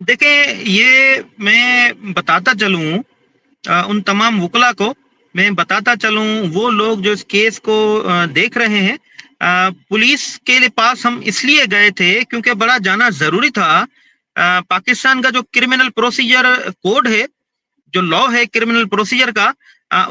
देखें, ये मैं बताता चलूँ उन तमाम वुकला को, मैं बताता चलूँ वो लोग जो इस केस को देख रहे हैं। पुलिस के लिए पास हम इसलिए गए थे क्योंकि बड़ा जाना ज़रूरी था। पाकिस्तान का जो क्रिमिनल प्रोसीजर कोड है, जो लॉ है क्रिमिनल प्रोसीजर का,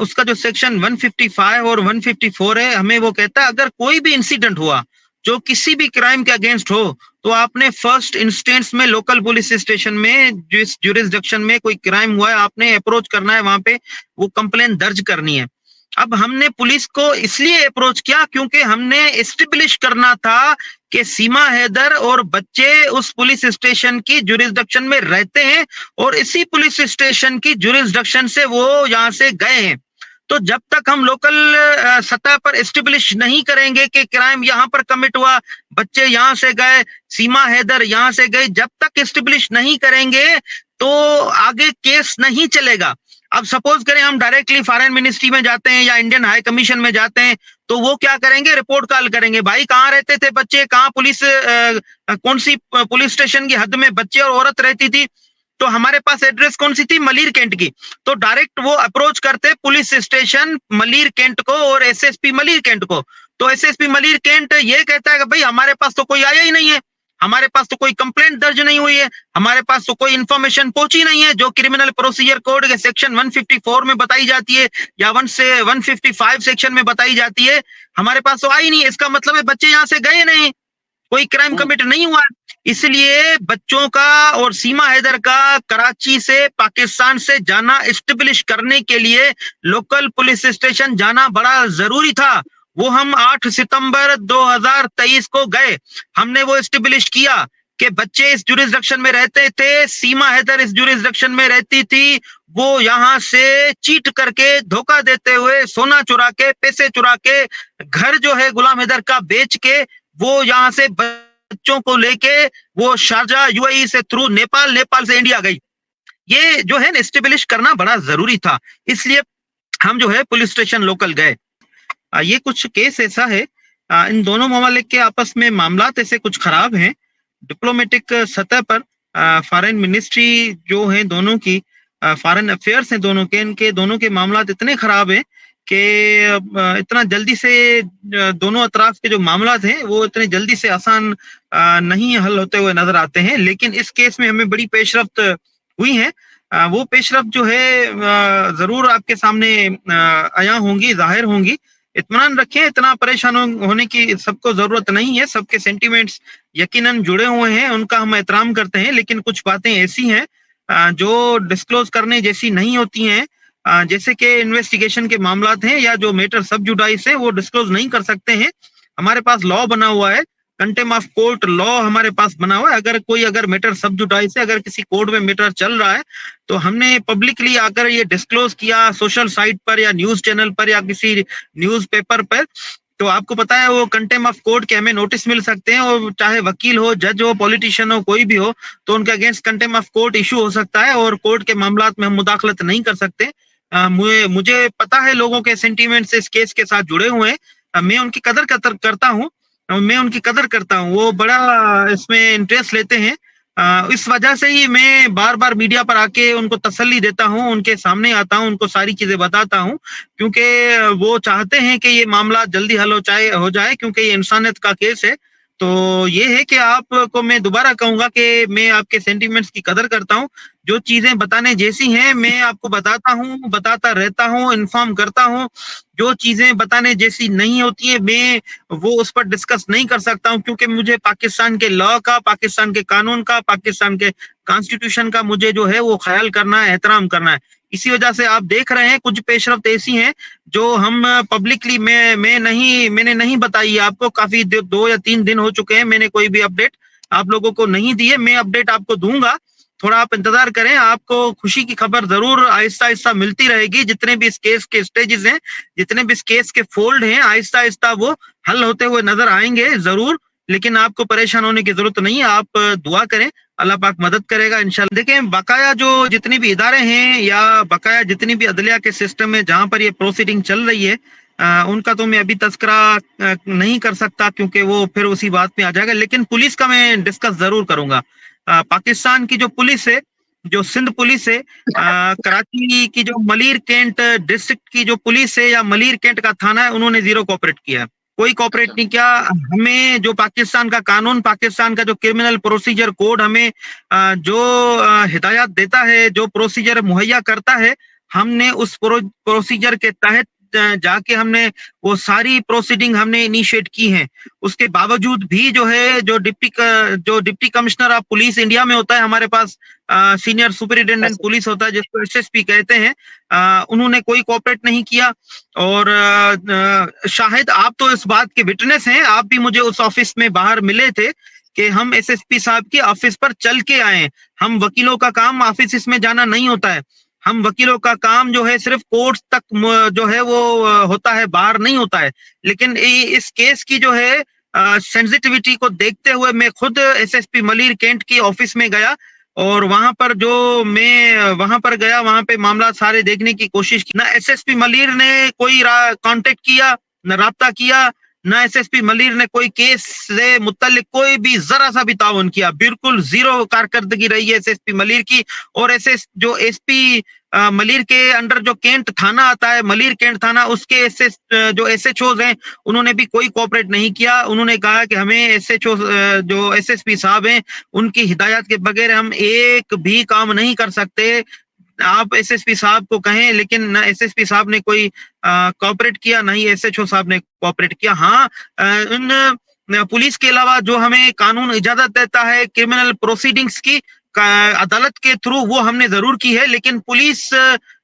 उसका जो सेक्शन 155 और 154 है, हमें वो कहता है अगर कोई भी इंसिडेंट हुआ जो किसी भी क्राइम के अगेंस्ट हो, तो आपने फर्स्ट इंस्टेंस में लोकल पुलिस स्टेशन में जिस ज्यूरिसडिक्शन में कोई क्राइम हुआ है, आपने अप्रोच करना है, वहां पे वो कंप्लेन दर्ज करनी है। अब हमने पुलिस को इसलिए अप्रोच किया क्योंकि हमने एस्टेब्लिश करना था कि सीमा हैदर और बच्चे उस पुलिस स्टेशन की ज्यूरिसडिक्शन में रहते हैं और इसी पुलिस स्टेशन की ज्यूरिसडिक्शन से वो यहाँ से गए हैं। तो जब तक हम लोकल सतह पर एस्टेब्लिश नहीं करेंगे कि क्राइम यहाँ पर कमिट हुआ, बच्चे यहाँ से गए, सीमा हैदर यहाँ से गई, जब तक एस्टेब्लिश नहीं करेंगे तो आगे केस नहीं चलेगा। अब सपोज करें हम डायरेक्टली फॉरेन मिनिस्ट्री में जाते हैं या इंडियन हाई कमीशन में जाते हैं, तो वो क्या करेंगे, रिपोर्ट कॉल करेंगे, भाई कहाँ रहते थे बच्चे, कहाँ पुलिस कौन सी पुलिस स्टेशन की हद में बच्चे और औरत रहती थी, तो हमारे पास एड्रेस कौन सी थी, मलीर कैंट की। तो डायरेक्ट वो अप्रोच करते पुलिस स्टेशन मलीर कैंट को और एसएसपी मलीर कैंट को। तो एसएसपी मलीर कैंट ये कहता है कि भाई हमारे पास तो कोई आया ही नहीं है, हमारे पास तो कोई कंप्लेंट दर्ज नहीं हुई है, हमारे पास तो कोई इंफॉर्मेशन पहुंची नहीं है जो क्रिमिनल प्रोसीजर कोड के सेक्शन 154 में बताई जाती है या 1 से 155 सेक्शन में बताई जाती है, हमारे पास तो आई नहीं है। इसका मतलब है बच्चे यहाँ से गए नहीं, कोई क्राइम कमिट नहीं हुआ। इसलिए बच्चों का और सीमा हैदर का कराची से पाकिस्तान से जाना एस्टेब्लिश करने के लिए लोकल पुलिस स्टेशन जाना बड़ा जरूरी था। वो हम 8 सितंबर 2023 को गए, हमने वो एस्टेब्लिश किया कि बच्चे इस ज्यूरिसडिक्शन में रहते थे, सीमा हैदर इस ज्यूरिसडिक्शन में रहती थी, वो यहाँ से चीट करके, धोखा देते हुए, सोना चुरा के, पैसे चुरा के, घर जो है गुलाम हैदर का बेच के वो यहाँ से बच्चों को लेके वो शारजा यूएई से थ्रू नेपाल, नेपाल से इंडिया गई। ये जो है एस्टेब्लिश करना बड़ा जरूरी था, इसलिए हम जो है पुलिस स्टेशन लोकल गए। ये कुछ केस ऐसा है, इन दोनों ममालिक के आपस में मामलात ऐसे कुछ खराब हैं, डिप्लोमेटिक सतह पर फॉरेन मिनिस्ट्री जो है दोनों की, फॉरेन अफेयर्स हैं दोनों के, इनके दोनों के मामलात इतने खराब हैं कि इतना जल्दी से दोनों अतराफ के जो मामलात हैं वो इतने जल्दी से आसान नहीं हल होते हुए नजर आते हैं। लेकिन इस केस में हमें बड़ी पेशरफ्त हुई है, वो पेशरफ्त जो है जरूर आपके सामने आया होंगी, जाहिर होंगी। इत्मीनान रखें, इतना परेशान होने की सबको जरूरत नहीं है, सबके सेंटिमेंट्स यकीनन जुड़े हुए हैं, उनका हम एहतराम करते हैं। लेकिन कुछ बातें ऐसी हैं जो डिस्क्लोज करने जैसी नहीं होती हैं, जैसे कि इन्वेस्टिगेशन के मामलात हैं या जो मैटर सब जुडाइस है वो डिस्क्लोज नहीं कर सकते हैं। हमारे पास लॉ बना हुआ है, कंटेम्प्ट ऑफ कोर्ट लॉ हमारे पास बना हुआ है। अगर मैटर सब जुडाइस है, अगर किसी कोर्ट में मैटर चल रहा है तो हमने पब्लिकली आकर ये डिस्क्लोज किया सोशल साइट पर या न्यूज चैनल पर या किसी न्यूज पेपर पर, तो आपको पता है वो कंटेम्प्ट ऑफ कोर्ट के हमें नोटिस मिल सकते हैं, और चाहे वकील हो, जज हो, पॉलिटिशियन हो, कोई भी हो, तो उनके against contempt of court issue हो सकता है और कोर्ट के मामलात में हम मुदाखलत नहीं कर सकते। मुझे पता है लोगों के सेंटीमेंट्स इस केस के साथ जुड़े हुए हैं, मैं उनकी कदर करता हूँ, वो बड़ा इसमें इंटरेस्ट लेते हैं। इस वजह से ही मैं बार बार मीडिया पर आके उनको तसल्ली देता हूँ, उनके सामने आता हूँ, उनको सारी चीजें बताता हूँ, क्योंकि वो चाहते हैं कि ये मामला जल्दी हल हो जाए क्योंकि ये इंसानियत का केस है। तो ये है कि आपको मैं दोबारा कहूंगा कि मैं आपके सेंटीमेंट्स की कदर करता हूँ, जो चीजें बताने जैसी हैं मैं आपको बताता हूँ, बताता रहता हूँ, इन्फॉर्म करता हूँ। जो चीजें बताने जैसी नहीं होती है मैं वो उस पर डिस्कस नहीं कर सकता हूँ, क्योंकि मुझे पाकिस्तान के लॉ का, पाकिस्तान के कानून का, पाकिस्तान के कॉन्स्टिट्यूशन का मुझे जो है वो ख्याल करना है, एहतराम करना है। इसी वजह से आप देख रहे हैं कुछ पेशरफ्त ऐसी हैं जो हम पब्लिकली मैंने नहीं बताई है आपको। काफी 2 या 3 दिन हो चुके हैं, मैंने कोई भी अपडेट आप लोगों को नहीं दी है। मैं अपडेट आपको दूंगा, थोड़ा आप इंतजार करें, आपको खुशी की खबर जरूर आहिस्ता आहिस्ता मिलती रहेगी। जितने भी इस केस के स्टेजेस हैं, जितने भी इस केस के फोल्ड हैं, आहिस्ता आहिस्ता वो हल होते हुए नजर आएंगे जरूर। लेकिन आपको परेशान होने की जरूरत नहीं है, आप दुआ करें, अल्लाह पाक मदद करेगा इंशाल्लाह। देखें, बकाया जो जितनी भी इदारे हैं या बकाया जितनी भी अदलिया के सिस्टम में जहां पर ये प्रोसीडिंग चल रही है, उनका तो मैं अभी तस्करा नहीं कर सकता क्योंकि वो फिर उसी बात में आ जाएगा। लेकिन पुलिस का मैं डिस्कस जरूर करूंगा। पाकिस्तान की जो पुलिस है, जो सिंध पुलिस है, कराची की जो मलीर कैंट डिस्ट्रिक्ट की जो पुलिस है या मलीर कैंट का थाना है, उन्होंने जीरो कोऑपरेट किया है। कोई कोऑपरेट नहीं किया। हमें जो पाकिस्तान का कानून, पाकिस्तान का जो क्रिमिनल प्रोसीजर कोड हमें जो हिदायत देता है, जो प्रोसीजर मुहैया करता है, हमने उस प्रोसीजर के तहत जाके हमने वो सारी प्रोसीडिंग हमने इनिशिएट की है। उसके बावजूद भी जो है, जो deputy commissioner of police India में होता है, हमारे पास सीनियर सुपरिटेंडेंट पुलिस होता है जिसको एसएसपी कहते हैं, उन्होंने कोई कोऑपरेट नहीं किया। और शायद आप तो इस बात के विटनेस हैं, आप भी मुझे उस ऑफिस में बाहर मिले थे कि हम एसएसपी साहब के ऑफिस पर चल के आए। हम वकीलों का काम ऑफिस इसमें जाना नहीं होता है। हम वकीलों का काम जो है सिर्फ कोर्ट तक जो है वो होता है, बाहर नहीं होता है। लेकिन इस केस की जो है सेंसिटिविटी को देखते हुए मैं खुद एसएसपी मलीर कैंट की ऑफिस में गया और वहां पर वहां पे मामला सारे देखने की कोशिश की। ना एसएसपी मलीर ने कोई कांटेक्ट किया, न राब्ता किया, ना एसएसपी मलीर ने कोई केस से मुत्तलिक कोई भी जरा सा भी ताउन किया। बिल्कुल जीरो कारकर्दगी रही है एसएसपी मलीर की। और जो एसपी मलीर के अंडर जो कैंट थाना आता है, मलीर कैंट थाना, उसके जो एसएचओज हैं, उन्होंने भी कोई कोऑपरेट नहीं किया। उन्होंने कहा कि हमें एसएचओ जो एसएसपी साहब हैं, उनकी हिदायत के बगैर हम एक भी काम नहीं कर सकते। आप एसएसपी साहब को कहें, लेकिन ना एसएसपी साहब ने कोई कोऑपरेट किया, ना ही एसएचओ साहब ने कोऑपरेट किया। हाँ, इन पुलिस के अलावा जो हमें कानून इजाजत देता है क्रिमिनल प्रोसीडिंग्स की, अदालत के थ्रू, वो हमने जरूर की है, लेकिन पुलिस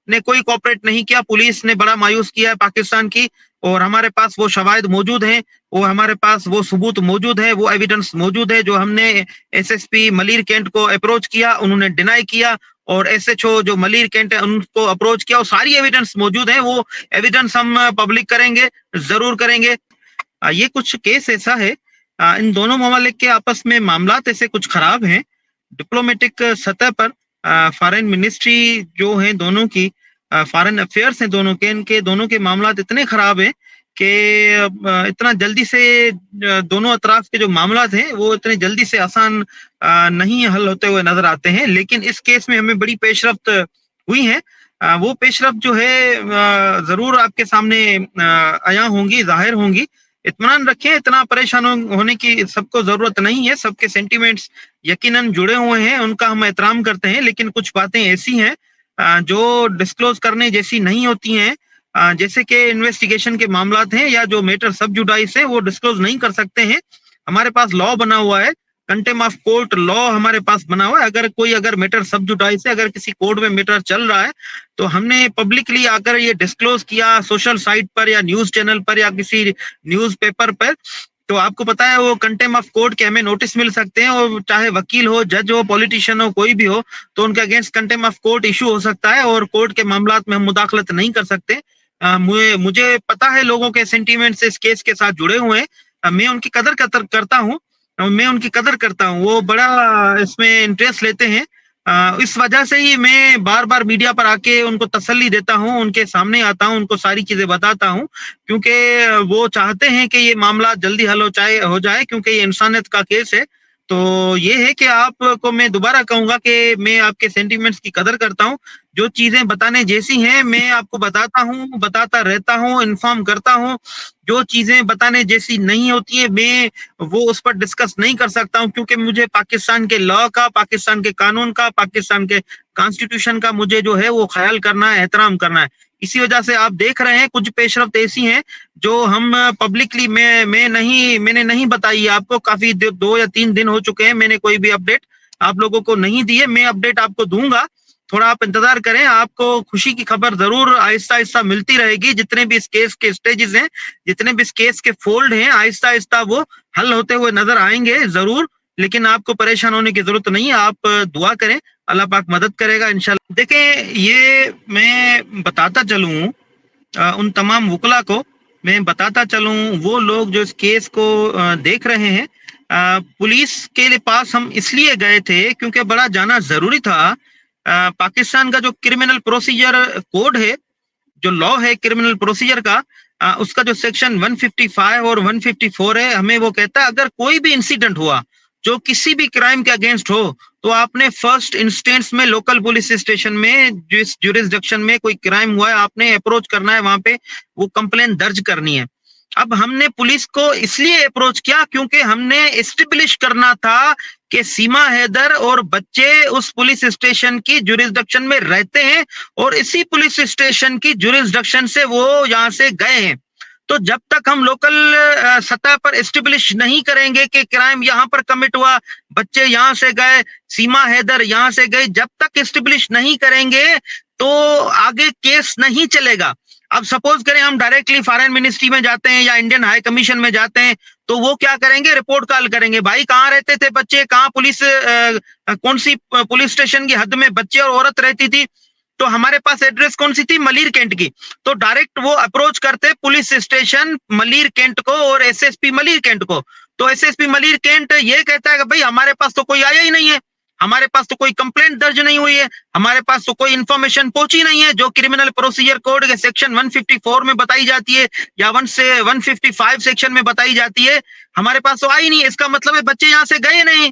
ने कोई कोऑपरेट नहीं किया। पुलिस ने बड़ा मायूस किया है पाकिस्तान की। और हमारे पास वो शवाहिद मौजूद हैं, वो हमारे पास वो सबूत मौजूद है, वो एविडेंस मौजूद है जो हमने एसएसपी मलीर कैंट को अप्रोच किया, उन्होंने डिनाई किया। और एसएचओ जो मलीर कैंट है उनको अप्रोच किया, और सारी एविडेंस मौजूद है। वो एविडेंस हम पब्लिक करेंगे, जरूर करेंगे। ये कुछ केस ऐसा है, इन दोनों ममालिक के आपस में मामलात ऐसे कुछ खराब हैं। डिप्लोमेटिक सतह पर फॉरेन मिनिस्ट्री जो है दोनों की, फॉरेन अफेयर्स हैं दोनों के, इनके दोनों के मामलात इतने खराब हैं कि इतना जल्दी से दोनों अतराफ के जो मामलात हैं वो इतने जल्दी से आसान नहीं हल होते हुए नजर आते हैं। लेकिन इस केस में हमें बड़ी पेशरफ्त हुई है। वो पेशरफ्त जो है जरूर आपके सामने आया होंगी, जाहिर होंगी। इत्मीनान रखें, इतना परेशान होने की सबको जरूरत नहीं है। सबके सेंटिमेंट्स यकीनन जुड़े हुए हैं, उनका हम एहतराम करते हैं। लेकिन कुछ बातें ऐसी हैं जो डिस्क्लोज करने जैसी नहीं होती हैं, जैसे कि इन्वेस्टिगेशन के मामलात हैं या जो मैटर सब जुडाइस है, वो डिस्क्लोज नहीं कर सकते हैं। हमारे पास लॉ बना हुआ है, कंटेम्प्ट ऑफ कोर्ट लॉ हमारे पास बना हुआ है। अगर मैटर सब जुडाइस है, अगर किसी कोर्ट में मैटर चल रहा है, तो हमने पब्लिकली अगर ये डिस्क्लोज किया सोशल साइट पर या न्यूज चैनल पर या किसी न्यूज पेपर पर, तो आपको पता है वो कंटेम्प्ट ऑफ कोर्ट के हमें नोटिस मिल सकते हैं। और चाहे वकील हो, जज हो, पॉलिटिशियन हो, कोई भी हो, तो उनके against contempt of court issue हो सकता है और कोर्ट के मामलात में हम मुदाखलत नहीं कर सकते। मुझे पता है लोगों के सेंटीमेंट्स इस केस के साथ जुड़े हुए हैं। मैं उनकी कदर करता हूँ, वो बड़ा इसमें इंटरेस्ट लेते हैं। इस वजह से ही मैं बार बार मीडिया पर आके उनको तसल्ली देता हूँ, उनके सामने आता हूँ, उनको सारी चीजें बताता हूँ, क्योंकि वो चाहते हैं कि ये मामला जल्दी हल हो जाए, क्योंकि ये इंसानियत का केस है। तो ये है कि आपको मैं दोबारा कहूंगा कि मैं आपके सेंटीमेंट्स की कदर करता हूँ। जो चीजें बताने जैसी हैं मैं आपको बताता हूँ, बताता रहता हूँ, इन्फॉर्म करता हूँ। जो चीजें बताने जैसी नहीं होती है मैं वो उस पर डिस्कस नहीं कर सकता हूँ, क्योंकि मुझे पाकिस्तान के लॉ का, पाकिस्तान के कानून का, पाकिस्तान के कॉन्स्टिट्यूशन का मुझे जो है वो ख्याल करना है, एहतराम करना है। इसी वजह से आप देख रहे हैं कुछ पेशरफ्त ऐसी हैं जो हम पब्लिकली मैंने नहीं बताई है आपको। काफी 2 या 3 दिन हो चुके हैं, मैंने कोई भी अपडेट आप लोगों को नहीं दी है। मैं अपडेट आपको दूंगा, थोड़ा आप इंतजार करें। आपको खुशी की खबर जरूर आहिस्ता आहिस्ता मिलती रहेगी। जितने भी इस केस के स्टेजेस हैं, जितने भी इस केस के फोल्ड हैं, आहिस्ता आहिस्ता वो हल होते हुए नजर आएंगे जरूर। लेकिन आपको परेशान होने की जरूरत नहीं है, आप दुआ करें, अल्लाह पाक मदद करेगा इंशाल्लाह। देखें, ये मैं बताता चलूं उन तमाम वकला को, मैं बताता चलूं वो लोग जो इस केस को देख रहे हैं। पुलिस के पास हम इसलिए गए थे क्योंकि बड़ा जाना जरूरी था। पाकिस्तान का जो क्रिमिनल प्रोसीजर कोड है, जो लॉ है क्रिमिनल प्रोसीजर का, उसका जो सेक्शन 155 और 154 है, हमें वो कहता है अगर कोई भी इंसिडेंट हुआ जो किसी भी क्राइम के अगेंस्ट हो, तो आपने फर्स्ट इंस्टेंस में लोकल पुलिस स्टेशन में जिस जुरिस्डिक्शन में कोई क्राइम हुआ है आपने अप्रोच करना है, वहां पे वो कंप्लेन दर्ज करनी है। अब हमने पुलिस को इसलिए अप्रोच किया क्योंकि हमने एस्टेब्लिश करना था कि सीमा हैदर और बच्चे उस पुलिस स्टेशन की जुरिस्डिक्शन में रहते हैं और इसी पुलिस स्टेशन की जुरिस्डिक्शन से वो यहाँ से गए हैं। तो जब तक हम लोकल सतह पर एस्टेब्लिश नहीं करेंगे कि क्राइम यहाँ पर कमिट हुआ, बच्चे यहाँ से गए, सीमा हैदर यहाँ से गई, जब तक एस्टेब्लिश नहीं करेंगे तो आगे केस नहीं चलेगा। अब सपोज करें हम डायरेक्टली फॉरेन मिनिस्ट्री में जाते हैं या इंडियन हाई कमीशन में जाते हैं, तो वो क्या करेंगे, रिपोर्ट कॉल करेंगे, भाई कहाँ रहते थे बच्चे, कहाँ पुलिस कौन सी पुलिस स्टेशन की हद में बच्चे और औरत रहती थी, तो हमारे पास एड्रेस कौन सी थी, मलीर कैंट की। तो डायरेक्ट वो अप्रोच करते पुलिस स्टेशन मलीर कैंट को और एसएसपी मलीर कैंट को। तो एसएसपी मलीर कैंट ये कहता है कि भाई हमारे पास तो कोई आया ही नहीं है, हमारे पास तो कोई कंप्लेंट दर्ज नहीं हुई है, हमारे पास तो कोई इंफॉर्मेशन पहुंची नहीं है जो क्रिमिनल प्रोसीजर कोड के सेक्शन 154 में बताई जाती है या 1 से 155 सेक्शन में बताई जाती है, हमारे पास तो आई नहीं है। इसका मतलब है बच्चे यहाँ से गए नहीं,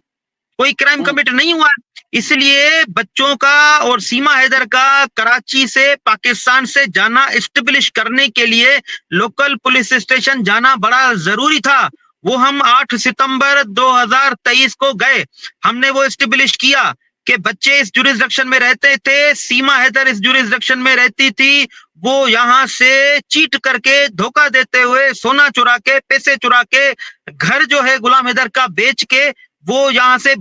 कोई क्राइम कमिट नहीं हुआ। इसलिए बच्चों का और सीमा हैदर का कराची से पाकिस्तान से जाना एस्टेब्लिश करने के लिए लोकल पुलिस स्टेशन जाना बड़ा जरूरी था। वो हम 8 सितंबर 2023 को गए, हमने वो एस्टेब्लिश किया कि बच्चे इस जुरिस्डिक्शन में रहते थे, सीमा हैदर इस जुरिस्डिक्शन में रहती थी, वो यहाँ से चीट करके, धोखा देते हुए, सोना चुरा के, पैसे चुरा के, घर जो है गुलाम हैदर का बेच के वो यहाँ से